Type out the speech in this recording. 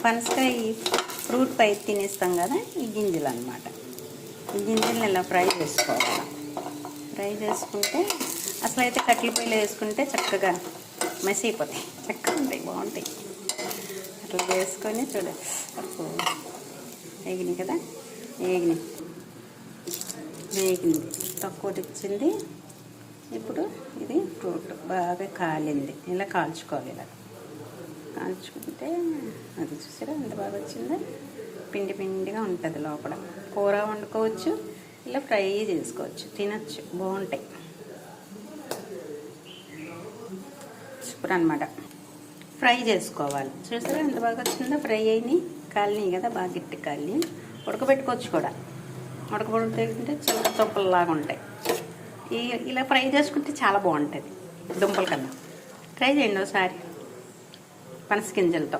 పనసకాయ ఫ్రూట్ పై తినేస్తాం కదా, ఈ గింజలు అన్నమాట. ఈ గింజలను ఇలా ఫ్రై చేసుకోవాలి. ఫ్రై చేసుకుంటే అసలు అయితే కట్టెల పొయ్యిలో వేసుకుంటే చక్కగా మెస్ అయిపోతాయి, చక్కగా ఉంటాయి, బాగుంటాయి. అట్లా వేసుకొని చూడండి, వేగినాయి కదా, వేగింది తక్కువ ఇచ్చింది. ఇప్పుడు ఇది ఫ్రూట్ బాగా కాలింది, ఇలా కాల్చుకోవాలి. ఇలా కాల్చుకుంటే అది చూసారా ఎంత బాగా వచ్చిందో, పిండి పిండిగా ఉంటుంది లోపల. కూర వండుకోవచ్చు, ఇలా ఫ్రై చేసుకోవచ్చు, తినచ్చు, బాగుంటాయి. సూపర్ అనమాట. ఫ్రై చేసుకోవాలి. చూసారా ఎంత బాగా వచ్చిందో, ఫ్రై అయినాయి, కాలినాయి కదా, బాగా గట్టి కాలి. ఉడకబెట్టుకోవచ్చు కూడా, ఉడకబెట్టుకుంటే చిన్న దుంపల్లాగా ఉంటాయి. ఇలా ఫ్రై చేసుకుంటే చాలా బాగుంటుంది దుంపల కన్నా. ట్రై చేయండి ఒకసారి పనస గింజలతో.